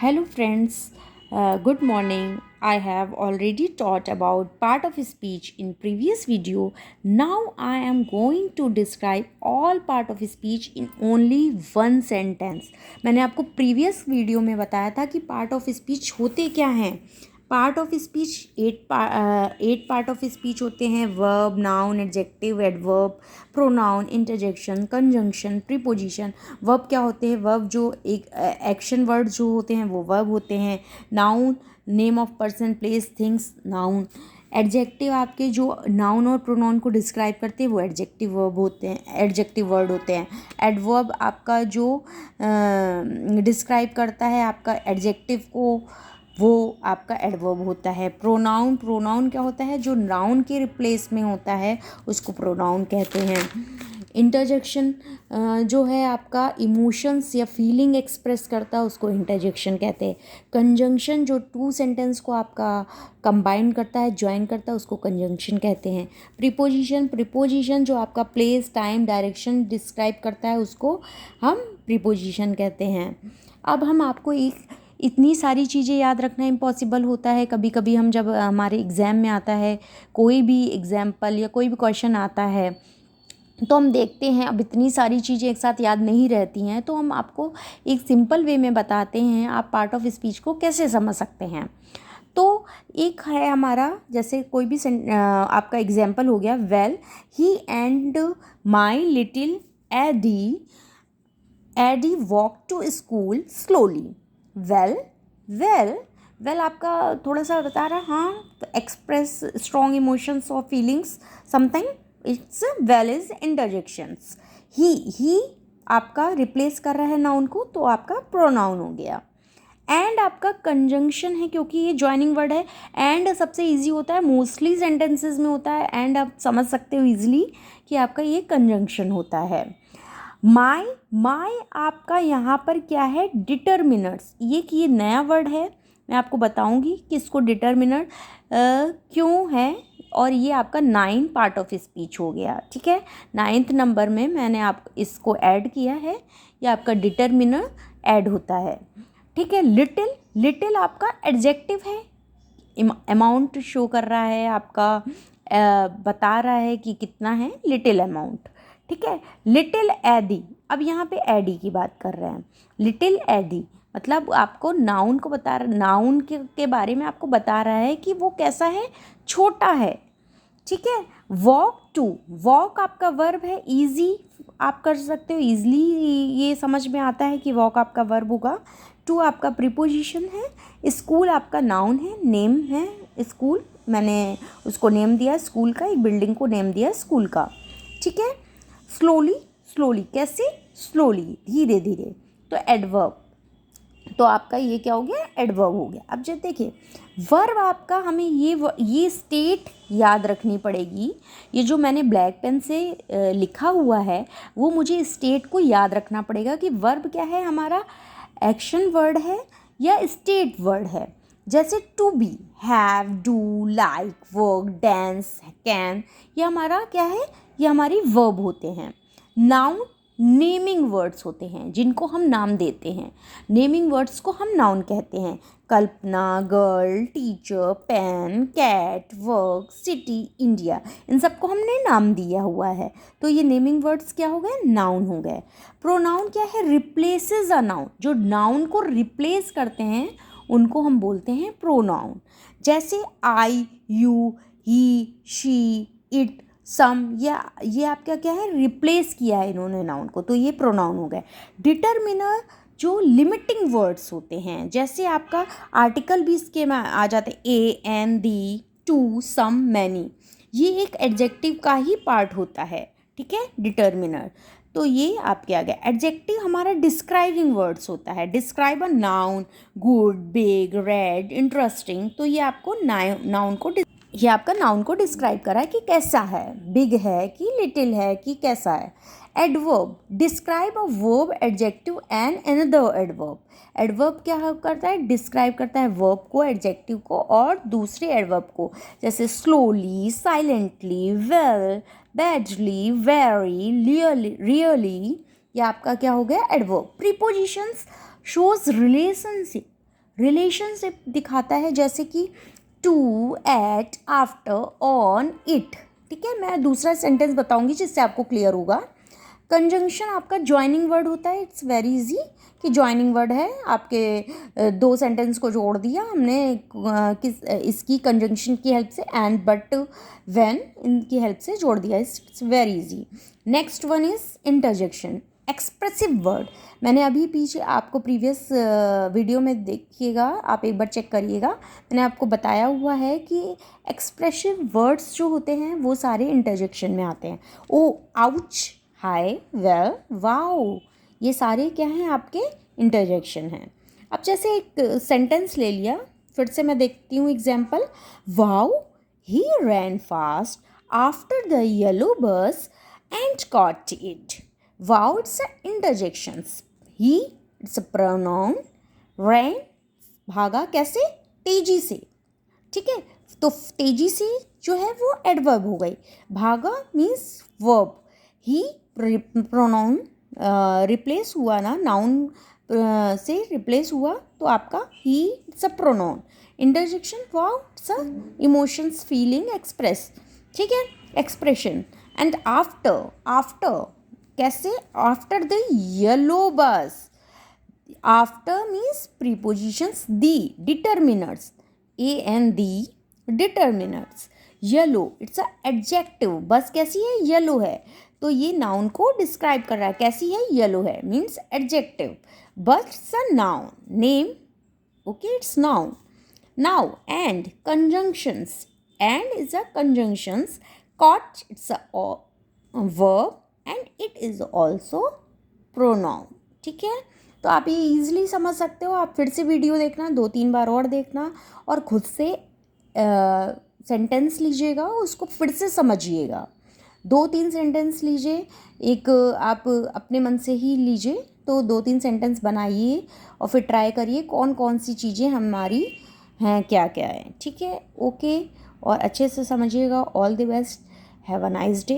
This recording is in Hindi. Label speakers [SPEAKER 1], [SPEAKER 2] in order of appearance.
[SPEAKER 1] Hello friends, good morning. I have already taught about part of speech in previous video. Now I am going to describe all part of speech in only one sentence. मैंने आपको previous video में बताया था कि part of speech होते क्या हैं. Part of speech at part of speech होते हैं. Verb, noun, adjective, adverb, pronoun, interjection, conjunction, preposition. Verb क्या होते हैं? वर्ब जो एक एक्शन वर्ड जो होते हैं वो वर्ब होते हैं. Noun name of person, place, things, noun. Adjective आपके जो नाउन और प्रोनाउन को डिस्क्राइब करते हैं वो एडजेक्टिव वर्ब होते हैं, एडजेक्टिव वर्ड होते हैं. एडवर्ब आपका जो डिस्क्राइब करता है आपका एडजेक्टिव को, वो आपका एडवर्ब होता है. प्रोनाउन, प्रोनाउन क्या होता है? जो नाउन के रिप्लेस में होता है उसको प्रोनाउन कहते हैं. इंटरजेक्शन जो है आपका इमोशंस या फीलिंग एक्सप्रेस करता है उसको इंटरजेक्शन कहते हैं. कंजंक्शन जो टू सेंटेंस को आपका कंबाइन करता है, ज्वाइन करता है, उसको कंजंक्शन कहते हैं. प्रीपोजिशन, प्रीपोजिशन जो आपका प्लेस, टाइम, डायरेक्शन डिस्क्राइब करता है उसको हम प्रीपोजिशन कहते हैं. अब हम आपको इतनी सारी चीज़ें याद रखना इम्पॉसिबल होता है. कभी कभी हम जब हमारे एग्ज़ाम में आता है कोई भी एग्जाम्पल या कोई भी क्वेश्चन आता है तो हम देखते हैं अब इतनी सारी चीज़ें एक साथ याद नहीं रहती हैं, तो हम आपको एक सिंपल वे में बताते हैं आप पार्ट ऑफ स्पीच को कैसे समझ सकते हैं. तो एक है हमारा, जैसे कोई भी आपका एग्जाम्पल हो गया, well he and my little Eddie walk to school slowly. Well well well आपका थोड़ा सा बता रहा, हाँ, एक्सप्रेस स्ट्रॉन्ग इमोशंस और feelings something. It's well is interjections. He आपका रिप्लेस कर रहा है नाउन को, तो आपका प्रोनाउन हो गया. एंड आपका कंजंक्शन है क्योंकि ये ज्वाइनिंग वर्ड है. एंड सबसे इजी होता है, मोस्टली सेंटेंसेस में होता है. एंड आप समझ सकते हो इजीली कि आपका ये कंजंक्शन होता है. माई आपका यहाँ पर क्या है? डिटर्मिनर्स. ये नया वर्ड है, मैं आपको बताऊंगी कि इसको डिटर्मिनर क्यों है. और ये आपका 9 पार्ट ऑफ स्पीच हो गया. ठीक है, 9th नंबर में मैंने आप इसको ऐड किया है. ये आपका डिटर्मिनर ऐड होता है. ठीक है. लिटिल, लिटिल आपका एडजेक्टिव है, अमाउंट शो कर रहा है आपका, बता रहा है कि कितना है लिटिल अमाउंट. ठीक है. लिटिल एडी, अब यहाँ पे एडी की बात कर रहे हैं. लिटिल एडी मतलब आपको नाउन को बता रहा, नाउन के बारे में आपको बता रहा है कि वो कैसा है, छोटा है. ठीक है. वॉक टू, वॉक आपका वर्ब है, इजी आप कर सकते हो, इजली ये समझ में आता है कि वॉक आपका वर्ब होगा. टू आपका प्रीपोजिशन है. स्कूल आपका नाउन है, नेम है स्कूल, मैंने उसको नेम दिया स्कूल का, एक बिल्डिंग को नेम दिया स्कूल का. ठीक है. स्लोली, स्लोली कैसे? स्लोली, धीरे धीरे, तो एडवर्ब. तो आपका ये क्या हो गया? एडवर्ब हो गया. अब जब देखिए वर्ब आपका, हमें ये स्टेट याद रखनी पड़ेगी. ये जो मैंने ब्लैक पेन से लिखा हुआ है वो मुझे स्टेट को याद रखना पड़ेगा कि वर्ब क्या है हमारा, एक्शन वर्ड है या स्टेट वर्ड है. जैसे to be, have, do, like, work, dance, can, ये हमारा क्या है? ये हमारी वर्ब होते हैं. नाउन नेमिंग वर्ड्स होते हैं जिनको हम नाम देते हैं. नेमिंग वर्ड्स को हम नाउन कहते हैं. Kalpana, girl, teacher, pen, cat, work, city, India, इन सबको हमने नाम दिया हुआ है. तो ये नेमिंग वर्ड्स क्या हो गए? नाउन हो गए. प्रोनाउन क्या है? Replaces a noun. जो नाउन को रिप्लेस करते हैं उनको हम बोलते हैं प्रोनाउन. जैसे आई, यू, ही, शी, इट, सम, या ये आपका क्या है? रिप्लेस किया है इन्होंने नाउन को, तो ये प्रोनाउन हो गए. डिटर्मिनर जो लिमिटिंग वर्ड्स होते हैं, जैसे आपका आर्टिकल भी इसके में आ जाते हैं, a, an, the, two, some, many, ये एक एडजेक्टिव का ही पार्ट होता है. ठीक है, डिटर्मिनर. तो ये आपके आ गया. एडजेक्टिव हमारा डिस्क्राइबिंग वर्ड्स होता है. Describe a noun, good, big, red, interesting, तो ये आपको नाउन को, ये आपका नाउन को डिस्क्राइब करा है कि कैसा है, बिग है कि लिटिल है कि कैसा है. Adverb, describe a verb, adjective and another adverb. Adverb क्या करता है? डिस्क्राइब करता है वर्ब को, एडजेक्टिव को और दूसरे एडवर्ब को. जैसे slowly, silently, well, badly, very, really, ये आपका क्या हो गया? Adverb. Prepositions shows relationship, relationship दिखाता है, जैसे कि to, at, after, on, it. ठीक है, मैं दूसरा सेंटेंस बताऊंगी जिससे आपको क्लियर होगा। कंजंक्शन आपका ज्वाइनिंग वर्ड होता है। इट्स वेरी इजी कि ज्वाइनिंग वर्ड है, आपके दो सेंटेंस को जोड़ दिया हमने किस इसकी कंजंक्शन की हेल्प से, एंड, बट, व्हेन, इनकी हेल्प से जोड़ दिया। It's very easy. Next one is interjection, expressive word. मैंने अभी पीछे आपको प्रीवियस वीडियो में देखिएगा, आप एक बार चेक करिएगा, मैंने आपको बताया हुआ है कि एक्सप्रेसिव वर्ड्स जो होते हैं वो सारे इंटरजेक्शन में आते हैं। ओ, आउच, हाय, वेल, वाओ, ये सारे क्या हैं आपके इंटरजेक्शन हैं। अब जैसे एक सेंटेंस ले लिया, फिर से मैं देखती हूँ example. Wow, he ran fast after the yellow bus and caught it. Wow, it's a interjections. He, it's a pronoun. Ran, भागा कैसे, तेजी से। ठीक है, तो तेजी से जो है वो एडवर्ब हो गई, भागा means verb. He pronoun replace हुआ ना, नाउन से रिप्लेस हुआ तो आपका he, it's a pronoun. Interjection, wow, it's a emotions, feeling, express. ठीक है, एक्सप्रेशन। एंड आफ्टर, आफ्टर कैसे, after the yellow bus. After means prepositions, the, determiners, a and the, determiners. Yellow, it's a adjective, bus कैसी है, येलो है, तो ये नाउन को डिस्क्राइब कर रहा है, कैसी है, येलो है, मीन्स एडजेक्टिव। बस a noun, name, okay, it's noun. Now and conjunctions, and is a conjunctions, caught, it's a verb, and it is also pronoun। ठीक है, तो आप ये ईजिली समझ सकते हो। आप फिर से वीडियो देखना, 2-3 बार और देखना, और खुद से सेंटेंस लीजिएगा, उसको फिर से समझिएगा। 2-3 सेंटेंस लीजिए, एक आप अपने मन से ही लीजिए, तो 2-3 सेंटेंस बनाइए और फिर ट्राई करिए कौन कौन सी चीज़ें हमारी हैं, क्या क्या है। ठीक है, ओके, और अच्छे से समझिएगा। All the best, have a nice day.